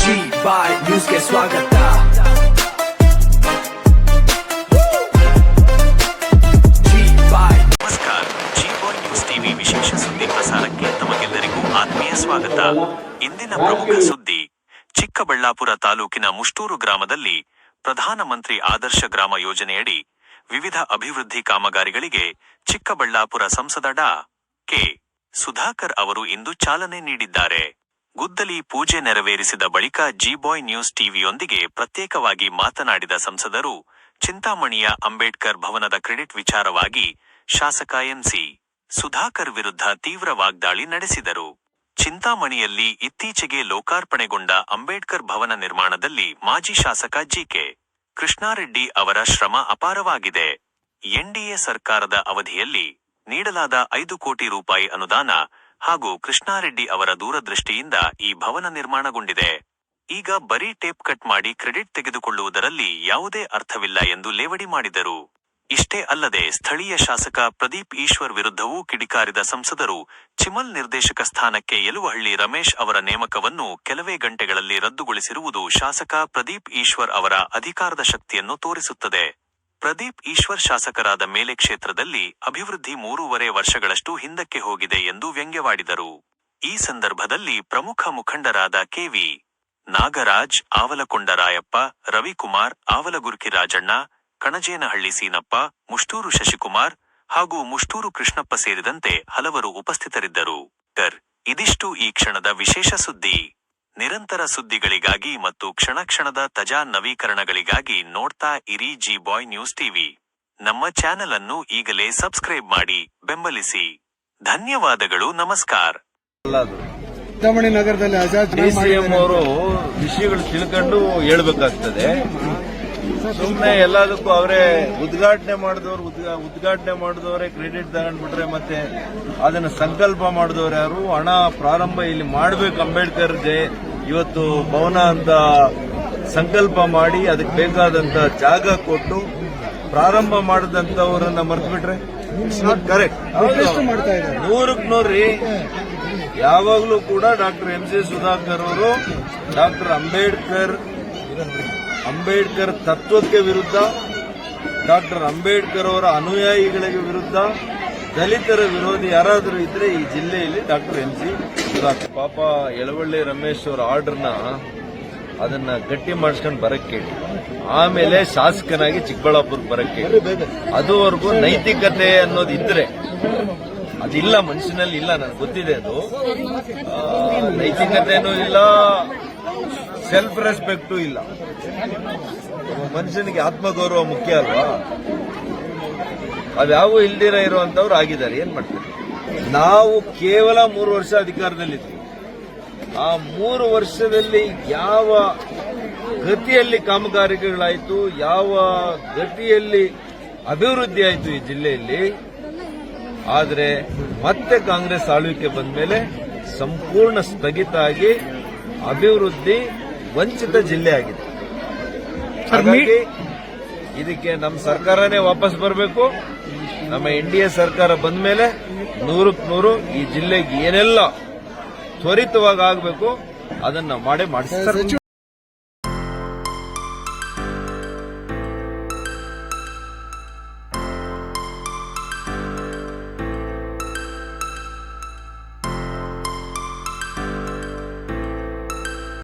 ಬಾಯ್ ನ್ಯೂಸ್ಗೆ ಸ್ವಾಗತ. ನಮಸ್ಕಾರ. G-Boy ನ್ಯೂಸ್ ಟಿವಿ ವಿಶೇಷ ಸುದ್ದಿ ಪ್ರಸಾರಕ್ಕೆ ತಮಗೆಲ್ಲರಿಗೂ ಆತ್ಮೀಯ ಸ್ವಾಗತ. ಇಂದಿನ ಪ್ರಮುಖ ಸುದ್ದಿ: ಚಿಕ್ಕಬಳ್ಳಾಪುರ ತಾಲೂಕಿನ ಮುಷ್ಟೂರು ಗ್ರಾಮದಲ್ಲಿ ಪ್ರಧಾನಮಂತ್ರಿ ಆದರ್ಶ ಗ್ರಾಮ ಯೋಜನೆಯಡಿ ವಿವಿಧ ಅಭಿವೃದ್ಧಿ ಕಾಮಗಾರಿಗಳಿಗೆ ಚಿಕ್ಕಬಳ್ಳಾಪುರ ಸಂಸದ ಡಾ. ಕೆ. ಸುಧಾಕರ್ ಅವರು ಇಂದು ಚಾಲನೆ ನೀಡಿದ್ದಾರೆ. ಗುದ್ದಲಿ ಪೂಜೆ ನೆರವೇರಿಸಿದ ಬಳಿಕ G-Boy ನ್ಯೂಸ್ ಟಿವಿಯೊಂದಿಗೆ ಪ್ರತ್ಯೇಕವಾಗಿ ಮಾತನಾಡಿದ ಸಂಸದರು, ಚಿಂತಾಮಣಿಯ ಅಂಬೇಡ್ಕರ್ ಭವನದ ಕ್ರೆಡಿಟ್ ವಿಚಾರವಾಗಿ ಶಾಸಕ ಎನ್.ಸಿ. ಸುಧಾಕರ್ ವಿರುದ್ಧ ತೀವ್ರ ವಾಗ್ದಾಳಿ ನಡೆಸಿದರು. ಚಿಂತಾಮಣಿಯಲ್ಲಿ ಇತ್ತೀಚೆಗೆ ಲೋಕಾರ್ಪಣೆಗೊಂಡ ಅಂಬೇಡ್ಕರ್ ಭವನ ನಿರ್ಮಾಣದಲ್ಲಿ ಮಾಜಿ ಶಾಸಕ ಜಿ.ಕೆ. ಕೃಷ್ಣಾರೆಡ್ಡಿ ಅವರ ಶ್ರಮ ಅಪಾರವಾಗಿದೆ. ಎನ್ಡಿಎ ಸರ್ಕಾರದ ಅವಧಿಯಲ್ಲಿ ನೀಡಲಾದ 5 ಕೋಟಿ ರೂಪಾಯಿ ಅನುದಾನ ಹಾಗೂ ಕೃಷ್ಣಾರೆಡ್ಡಿ ಅವರ ದೂರದೃಷ್ಟಿಯಿಂದ ಈ ಭವನ ನಿರ್ಮಾಣಗೊಂಡಿದೆ. ಈಗ ಬರೀ ಟೇಪ್ ಕಟ್ ಮಾಡಿ ಕ್ರೆಡಿಟ್ ತೆಗೆದುಕೊಳ್ಳುವುದರಲ್ಲಿ ಯಾವುದೇ ಅರ್ಥವಿಲ್ಲ ಎಂದು ಲೇವಡಿ ಮಾಡಿದರು. ಇಷ್ಟೇ ಅಲ್ಲದೆ ಸ್ಥಳೀಯ ಶಾಸಕ ಪ್ರದೀಪ್ ಈಶ್ವರ್ ವಿರುದ್ಧವೂ ಕಿಡಿಕಾರಿದ ಸಂಸದರು, ಚಿಮಲ್ ನಿರ್ದೇಶಕ ಸ್ಥಾನಕ್ಕೆ ಯಲುವಹಳ್ಳಿ ರಮೇಶ್ ಅವರ ನೇಮಕವನ್ನು ಕೆಲವೇ ಗಂಟೆಗಳಲ್ಲಿ ರದ್ದುಗೊಳಿಸಿರುವುದು ಶಾಸಕ ಪ್ರದೀಪ್ ಈಶ್ವರ್ ಅವರ ಅಧಿಕಾರದ ಶಕ್ತಿಯನ್ನು ತೋರಿಸುತ್ತದೆ. ಪ್ರದೀಪ್ ಈಶ್ವರ್ ಶಾಸಕರಾದ ಮೇಲೆ ಕ್ಷೇತ್ರದಲ್ಲಿ ಅಭಿವೃದ್ಧಿ 3.5 ವರ್ಷಗಳಷ್ಟು ಹಿಂದಕ್ಕೆ ಹೋಗಿದೆ ಎಂದು ವ್ಯಂಗ್ಯವಾಡಿದರು. ಈ ಸಂದರ್ಭದಲ್ಲಿ ಪ್ರಮುಖ ಮುಖಂಡರಾದ ಕೆ.ವಿ. ನಾಗರಾಜ್, ಆವಲಕೊಂಡ ರಾಯಪ್ಪ, ರವಿಕುಮಾರ್, ಆವಲಗುರ್ಕಿ ರಾಜಣ್ಣ, ಕಣಜೇನಹಳ್ಳಿ ಸೀನಪ್ಪ, ಮುಷ್ಟೂರು ಶಶಿಕುಮಾರ್ ಹಾಗೂ ಮುಷ್ಟೂರು ಕೃಷ್ಣಪ್ಪ ಸೇರಿದಂತೆ ಹಲವರು ಉಪಸ್ಥಿತರಿದ್ದರು. ಇದಿಷ್ಟು ಈ ಕ್ಷಣದ ವಿಶೇಷ ಸುದ್ದಿ. ನಿರಂತರ ಸುದ್ದಿಗಳಿಗಾಗಿ ಮತ್ತು ಕ್ಷಣ ಕ್ಷಣದ ತಾಜಾ ನವೀಕರಣಗಳಿಗಾಗಿ ನೋಡ್ತಾ ಇರಿ G-Boy ನ್ಯೂಸ್ ಟಿವಿ. ನಮ್ಮ ಚಾನೆಲ್ ಅನ್ನು ಈಗಲೇ ಸಬ್ಸ್ಕ್ರೈಬ್ ಮಾಡಿ, ಬೆಂಬಲಿಸಿ. ಧನ್ಯವಾದಗಳು. ನಮಸ್ಕಾರ. ಚಿಂತಾಮಣಿ ನಗರದಲ್ಲಿ ಡಿಸಿಎಂ ಅವರು ವಿಷಯಗಳು ತಿಳ್ಕೊಂಡು ಹೇಳ್ಬೇಕಾಗ್ತದೆ. ಸುಮ್ಮನೆ ಎಲ್ಲದಕ್ಕೂ ಅವರೇ ಉದ್ಘಾಟನೆ ಮಾಡಿದವರೇ ಕ್ರೆಡಿಟ್ ತಗೊಂಡ್ಬಿಟ್ರೆ ಮತ್ತೆ ಅದನ್ನ ಸಂಕಲ್ಪ ಮಾಡಿದವರು ಯಾರು? ಹಣ ಪ್ರಾರಂಭ ಇಲ್ಲಿ ಮಾಡಬೇಕು, ಅಂಬೇಡ್ಕರ್ ಇವತ್ತು ಭವನ ಅಂತ ಸಂಕಲ್ಪ ಮಾಡಿ ಅದಕ್ಕೆ ಬೇಕಾದಂತ ಜಾಗ ಕೊಟ್ಟು ಪ್ರಾರಂಭ ಮಾಡಿದಂತವರನ್ನ ಮರ್ತು ಬಿಟ್ರೆ ಕರೆಕ್ಟ್. 100ಕ್ಕೆ 100 ಯಾವಾಗಲೂ ಕೂಡ ಡಾಕ್ಟರ್ ಎಂ.ಸಿ. ಸುಧಾಕರ್ ಅವರು ಡಾಕ್ಟರ್ ಅಂಬೇಡ್ಕರ್ ತತ್ವಕ್ಕೆ ವಿರುದ್ಧ, ಡಾಕ್ಟರ್ ಅಂಬೇಡ್ಕರ್ ಅವರ ಅನುಯಾಯಿಗಳಿಗೆ ವಿರುದ್ಧ, ದಲಿತರ ವಿರೋಧಿ ಯಾರಾದರೂ ಇದ್ರೆ ಈ ಜಿಲ್ಲೆಯಲ್ಲಿ ಡಾಕ್ಟರ್ ಎಂ.ಸಿ. ಸುಧಾಕರ್. ಪಾಪ ಯಲುವಳ್ಳಿ ರಮೇಶ್ ಅವರ ಆರ್ಡರ್ನ ಅದನ್ನ ಗಟ್ಟಿ ಮಾಡಿಸ್ಕೊಂಡು ಬರಕ್ಕೆ, ಆಮೇಲೆ ಶಾಸಕನಾಗಿ ಚಿಕ್ಕಬಳ್ಳಾಪುರಕ್ಕೆ ಬರಕ್ಕೆ, ಅದುವರೆಗೂ ನೈತಿಕತೆ ಅನ್ನೋದು ಇದ್ರೆ ಅದಿಲ್ಲ, ಮನುಷ್ಯನಲ್ಲಿ ಇಲ್ಲ, ನನಗೆ ಗೊತ್ತಿದೆ. ಅದು ನೈತಿಕತೆನೂ ಇಲ್ಲ, ಸೆಲ್ಫ್ ರೆಸ್ಪೆಕ್ಟೂ ಇಲ್ಲ. ಮನುಷ್ಯನಿಗೆ ಆತ್ಮಗೌರವ ಮುಖ್ಯ ಅಲ್ವಾ? ಅದ್ಯಾವೂ ಇಲ್ದಿರ ಇರುವಂತವ್ರು ಆಗಿದ್ದಾರೆ. ಏನ್ ಮಾಡ್ತಾರೆ? ನಾವು ಕೇವಲ 3 ವರ್ಷ ಅಧಿಕಾರದಲ್ಲಿದ್ವಿ. ಆ 3 ವರ್ಷದಲ್ಲಿ ಯಾವ ಗತಿಯಲ್ಲಿ ಕಾಮಗಾರಿಗಳಾಯಿತು, ಯಾವ ಗತಿಯಲ್ಲಿ ಅಭಿವೃದ್ಧಿ ಆಯಿತು ಈ ಜಿಲ್ಲೆಯಲ್ಲಿ. ಆದರೆ ಮತ್ತೆ ಕಾಂಗ್ರೆಸ್ ಆಳ್ವಿಕೆ ಬಂದ ಮೇಲೆ ಸಂಪೂರ್ಣ ಸ್ಥಗಿತ ಆಗಿ ಅಭಿವೃದ್ಧಿ ವಂಚಿತ ಜಿಲ್ಲೆ ಆಗಿದೆ. ಹಾಗಾಗಿ ಇದಕ್ಕೆ ನಮ್ಮ ಸರ್ಕಾರನೇ ವಾಪಸ್ ಬರಬೇಕು. ನಮ್ಮ ಎನ್ಡಿಎ ಸರ್ಕಾರ ಬಂದ ಮೇಲೆ 100ಕ್ಕೆ 100 ಈ ಜಿಲ್ಲೆಗೆ ಏನೆಲ್ಲ ತ್ವರಿತವಾಗಿ ಆಗಬೇಕು ಅದನ್ನ ಮಾಡೇ ಮಾಡಿಸ್ತಾರೆ.